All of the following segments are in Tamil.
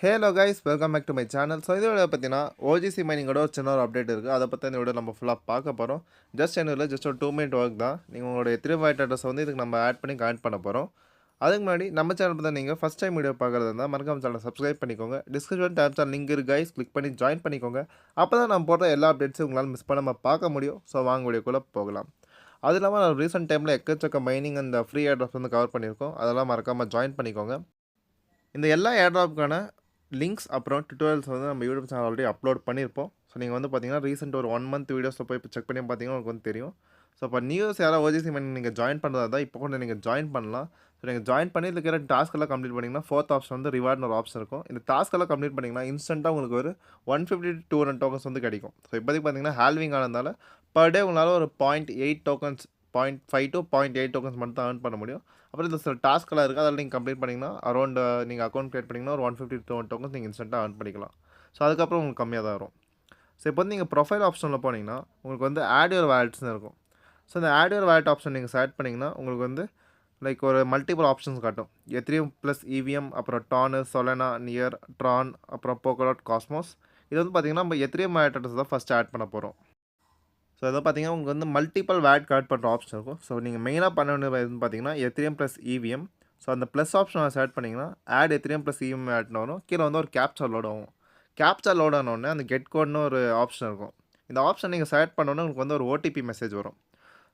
Hello guys, welcome back to my channel. So இதோட பார்த்தீங்கன்னா ஓஜிசி மைனிங்கோட ஒரு சின்ன ஒரு அப்டேட் இருக்குது. அதை பற்றி இந்த வீடியோ நம்ம ஃபுல்லாக பார்க்க போகிறோம். ஜஸ்ட் ஒரு 2 மினிட் ஒர்க் தான். நீங்கள் உங்களோட எத்திரி வாய்ட் அட்ரஸ் வந்து இதுக்கு நம்ம ஆட் பண்ணி கனெக்ட் பண்ண போகிறோம். அதுக்கு முன்னாடி நம்ம சேனல் பார்த்தா நீங்கள் ஃபஸ்ட் டைம் வீடியோ பார்க்குறது இருந்தால் மறக்காம சேனலை சப்ஸ்கிரைப் பண்ணிக்கோங்க. டிஸ்கிரிப்ஷன் டேப்ஸாக லிங்க் இருக்குது கைஸ், கிளிக் பண்ணி ஜாயின் பண்ணிக்கோங்க. அப்போ தான் நம்ம போடுற எல்லா அப்டேட்ஸும் உங்களால் மிஸ் பண்ணாமல் பார்க்க முடியும். ஸோ வாங்க வீடியோக்குள்ளே போகலாம். அது இல்லாமல் ரீசெண்ட் டைமில் எக்கச்சக்க மைனிங் அந்த ஃப்ரீ ஏர்ட்ராப்ஸ் வந்து கவர் பண்ணியிருக்கோம். அதெல்லாம் மறக்காமல் ஜாயின் பண்ணிக்கோங்க. இந்த எல்லா ஏர்ட்ராப்புக்கான லிங்க்ஸ் அப்புறம் டுட்டோரியல்ஸ் வந்து நம்ம யூடியூப் சேனல் ஆல்ரெடி அப்லோட் பண்ணியிருப்போம். ஸோ நீங்கள் வந்து பார்த்தீங்கன்னா ரீசெண்ட் ஒரு 1 மந்த் வீடியோஸில் போய் செக் பண்ணி பார்த்தீங்கன்னா உங்களுக்கு வந்து தெரியும். ஸோ இப்போ நியூஸ் யாராவது ஓஜிசி மைனிங் நீங்கள் ஜாயின் பண்ணுறதா இருந்தால் இப்போ கூட நீங்கள் ஜாயின் பண்ணலாம். ஸோ நீங்கள் ஜாயின் பண்ணி இருக்கிற டாஸ்க்கெல்லாம் கம்ப்ளீட் பண்ணிங்கன்னா ஃபோர்த் ஆப்ஷன் வந்து ரிவார்ட்னு ஒரு ஆப்ஷன் இருக்கும். இந்த டாஸ்க்கெல்லாம் கம்ப்ளீட் பண்ணிங்கன்னா இன்ஸ்டண்ட்டாக உங்களுக்கு ஒரு 150 to 200 டோக்கன்ஸ் வந்து கிடைக்கும். ஸோ இப்போதைக்கு பார்த்தீங்கன்னா ஹால்விங் ஆனதால பர் டே உங்களால் ஒரு 0.8 டோக்கன்ஸ் 0.5 to 0.8 டோக்கன்ஸ் மட்டும் தான் ஏர்ன் பண்ண முடியும். அப்புறம் இந்த சில டாஸ்க்கெல்லாம் இருக்குது, அதில் நீங்கள் கம்ப்ளீட் பண்ணிங்கன்னா அரௌண்ட் நீங்கள் அக்கௌண்ட் க்ரியேட் பண்ணிங்கன்னா ஒரு 150 to 200 டோக்கன்ஸ் நீங்கள் இன்ஸ்டண்ட்டாக ஏர்ன் பண்ணிக்கலாம். ஸோ அதுக்கப்புறம் உங்களுக்கு கம்மியாக தான் வரும். ஸோ இப்போ வந்து நீங்கள் ப்ரொஃபைல் ஆப்ஷனில் போனீங்கன்னா உங்களுக்கு வந்து ஆட் யுவர் வேலட்ஸ்னு இருக்கும். ஸோ இந்த ஆட் யுவர் வேலட் ஆப்ஷன் நீங்கள் செலக்ட் பண்ணிங்கன்னா உங்களுக்கு வந்து லைக் ஒரு மல்டிபிள் ஆப்ஷன்ஸ் காட்டும். எத்ரியம் ப்ளஸ் இவிஎம், அப்புறம் டானு, சொலனா, நியர், ட்ரான், அப்புறம் போக்கோடாட், காஸ்மோஸ். இது வந்து பார்த்தீங்கன்னா நம்ம எத்ரியம் வேலட் அட்ரஸ் தான் ஃபஸ்ட்டு ஆட் பண்ண போகிறோம். ஸோ அதை பார்த்தீங்கன்னா உங்களுக்கு வந்து மல்டிபிள் வேட் கனெக்ட் பண்ணுற ஆப்ஷன் இருக்கும். ஸோ நீங்கள் மெயினாக பண்ண வேண்டியது பார்த்தீங்கன்னா எத்ரியம் ப்ளஸ் இவிஎம். ஸோ அந்த ப்ளஸ் ஆப்ஷனை செலக்ட் பண்ணிங்கன்னா ஆட் எத்ரியம் ப்ளஸ் இவிஎம் ஆட்னு வரும். கீழே வந்து ஒரு கேப்சா லோட் ஆகும். கேப்சா லோட் ஆனோடனே அந்த கெட் கோட்னு ஒரு ஆப்ஷன் இருக்கும். இந்த ஆப்ஷன் நீங்கள் செலக்ட் பண்ணோன்னே உங்களுக்கு வந்து ஒரு ஓடிபி மெசேஜ் வரும்.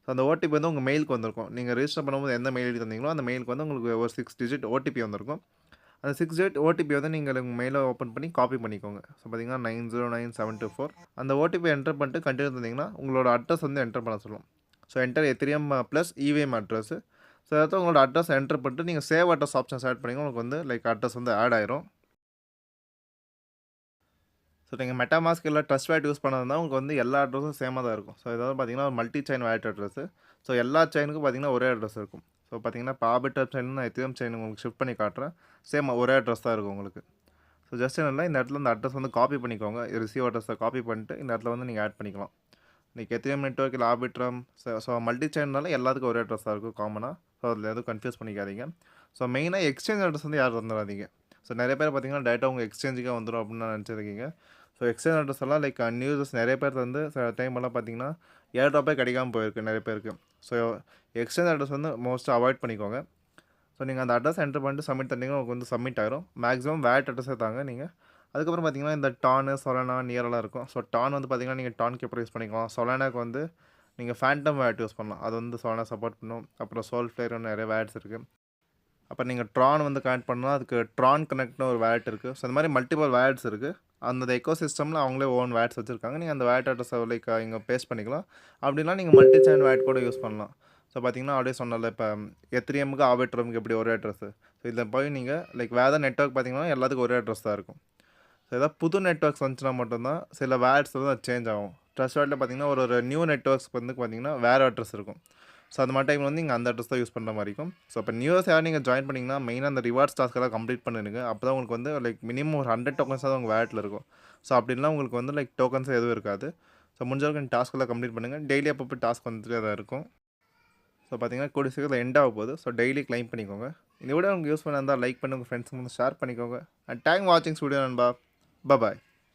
ஸோ அந்த ஓடிபி வந்து உங்கள் மெயிலுக்கு வந்திருக்கும். நீங்கள் ரெஜிஸ்டர் பண்ணும்போது எந்த மெயில் ஐடி தந்தீங்களோ அந்த மெயிலுக்கு வந்து உங்களுக்கு ஒரு 6 டிஜிட் ஓடிபி வந்திருக்கும். அந்த 6 டிஜிட் ஓடிபி வந்து நீங்கள் உங்கள் மெயிலை ஓப்பன் பண்ணி காப்பி பண்ணிக்கோங்க. ஸோ பார்த்தீங்கன்னா 909724 அந்த ஓடிபி என்டர் பண்ணிட்டு கண்டினியூ தந்தீங்கன்னா உங்களோட அட்ரஸ் வந்து என்டர் பண்ண சொல்லும். So enter Ethereum plus EVM address. So அதாவது உங்களோட அட்ரஸ் என்டர் பண்ணிட்டு நீங்கள் சேவ் அட்ரஸ் ஆப்ஷன் செலக்ட் பண்ணிங்கன்னா உங்களுக்கு வந்து லைக் அட்ரஸ் வந்து ஆட் ஆயிரும். ஸோ நீங்கள் மெட்டாமாஸ்க் இல்லை ட்ரஸ்ட் வேலட் யூஸ் பண்ணதுனா உங்களுக்கு வந்து எல்லா அட்ரஸும் சேமாக தான் இருக்கும். ஸோ இதாவது பார்த்தீங்கன்னா ஒரு multi chain wallet address. So எல்லா செயினுக்கும் பார்த்தீங்கன்னா ஒரே அட்ரஸ் இருக்கும். ஸோ பார்த்தீங்கன்னா இப்போ ஆர்பிட்டர் செயின் நான் எத்திரியம் செயின் உங்களுக்கு ஷிஃப்ட் பண்ணி காட்டுறேன். சேம் ஒரே அட்ரஸ் தான் இருக்கும் உங்களுக்கு. ஸோ ஜஸ்ட் என்ன இந்த இடத்துல இந்த அட்ரஸ் வந்து காப்பி பண்ணிக்கோங்க. ரிசீவ் அட்ரஸை காப்பி பண்ணிட்டு இந்த இடத்துல வந்து நீங்கள் ஆட் பண்ணிக்கலாம். இன்றைக்கி எத்திரியம் நெட்வொர்க் இல்லை ஆர்பிட்ரம் ஸோ மல்டி செயின்னால எல்லாத்துக்கும் ஒரே அட்ரஸ் தான் இருக்கும் காமனாக. ஸோ அதில் எதுவும் கன்ஃபியூஸ் பண்ணிக்காதீங்க. ஸோ மெயினாக எக்ஸ்சேஞ்ச் அட்ரஸ் வந்து யாரும் வந்துடாதீங்க. ஸோ நிறைய பேர் பார்த்தீங்கன்னா டேரெக்டாக உங்கள் எக்ஸ்சேஞ்சுக்காக வந்துடும் அப்படின்னு நினச்சிருக்கீங்க. ஸோ எக்ஸ்சேஞ்ச் அட்ரஸ் எல்லாம் லைக் நியூஸஸ் நிறைய பேர் வந்து சில டைம் எல்லாம் பார்த்தீங்கன்னா ஏர்ட்ராப்பே கிடைக்காமல் போயிருக்கு நிறைய பேருக்கு. ஸோ எக்ஸ்சேஞ்ச் அட்ரஸ் வந்து மோஸ்ட்டாக அவாய்ட் பண்ணிக்கோங்க. ஸோ நீங்கள் அந்த அட்ரஸ் என்டர் பண்ணிட்டு சப்மிட் பண்ணிங்கன்னா உங்களுக்கு வந்து சப்மிட் ஆகிரும். மேக்ஸிமம் வேட் அட்ரஸே தாங்க நீங்கள். அதுக்கப்புறம் பார்த்தீங்கன்னா இந்த டானு, சொலானா, நியரெல்லாம் இருக்கும். ஸோ டான் வந்து பார்த்தீங்கன்னா நீங்கள் டான் கேப்பர் யூஸ் பண்ணிக்கலாம். சொலானாக்கு வந்து நீங்கள் ஃபேண்டம் வேட் யூஸ் பண்ணலாம். அது வந்து சொலானா சப்போர்ட் பண்ணும். அப்புறம் சோல் ஃப்ளேர்னு நிறைய வேட்ஸ் இருக்குது. அப்புறம் நீங்கள் ட்ரான் வந்து கனெக்ட் பண்ணால் அதுக்கு ட்ரான் கனெக்ட்னு ஒரு வேட் இருக்குது. ஸோ இந்த மாதிரி மல்டிபிள் வேட்ஸ் இருக்குது. அந்த எக்கோ சிஸ்டமில் அவங்களே ஓன் வேட்ஸ் வச்சுருக்காங்க. நீங்கள் அந்த வேட் அட்ரஸை லைக் இங்கே பேஸ்ட் பண்ணிக்கலாம். அப்படின்னா நீங்கள் மல்டி சேனல் வேட் கூட யூஸ் பண்ணலாம். ஸோ பார்த்தீங்கன்னா அப்படியே சொன்னல இப்போ எத்ரிஎம்க்கு ஆர்பிட்ரமுக்கு எப்படி ஒரே அட்ரஸ். ஸோ இதில் போய் நீங்கள் லைக் வேறு நெட்வொர்க் பார்த்தீங்கன்னா எல்லாத்துக்கும் ஒரே அட்ரஸ் தான் இருக்கும். ஸோ ஏதாவது புது நெட்வொர்க்ஸ் வந்துச்சுன்னா மட்டும்தான் சில வேட்ஸ் வந்து அது சேஞ்ச் ஆகும். ட்ரஸ்ட் வேட்டில் பார்த்தீங்கன்னா ஒரு நியூ நெட்வொர்க்ஸ் வந்து பார்த்தீங்கன்னா வேறு அட்ரஸ் இருக்கும். ஸோ அந்த மாதிரி டைம் வந்து நீங்கள் அந்த அட்ரஸ் தான் யூஸ் பண்ணுற மாதிரி இருக்கும். ஸோ இப்போ நியூஸ் யாரும் நீங்கள் ஜாயின் பண்ணிங்கன்னா மெயினாக அந்த ரிவார்ட்ஸ் டாஸ்க்கெல்லாம் கம்ப்ளீட் பண்ணிடுங்க. அப்போ தான் உங்களுக்கு வந்து லைக் மினிமம் ஒரு 100 டோக்கன்ஸ் தான் உங்கள் வேட்டில் இருக்கும். ஸோ அப்படின்லாம் உங்களுக்கு வந்து லைக் டோக்கன்ஸ் எதுவும் இருக்காது. ஸோ முடிஞ்ச அளவுக்கு நீங்கள் டாஸ்க்கெல்லாம் கம்ப்ளீட் பண்ணுங்கள். டெய்லி அப்பப்போ டாஸ்க் வந்துட்டு தான் இருக்கும். ஸோ பார்த்தீங்கன்னா கூடிய சீக்கிரத்தில் எண்ட் ஆக போகுது. ஸோ டெய்லி கிளைம் பண்ணிக்கோங்க. இந்த விட உங்களுக்கு யூஸ் பண்ண இருந்தால் லைக் பண்ணி உங்கள் ஃப்ரெண்ட்ஸுக்கு வந்து ஷேர் பண்ணிக்கோங்க. அண்ட் தேங்க் வாட்சிங் ஸ்டுடியோ நண்பா. பாய்.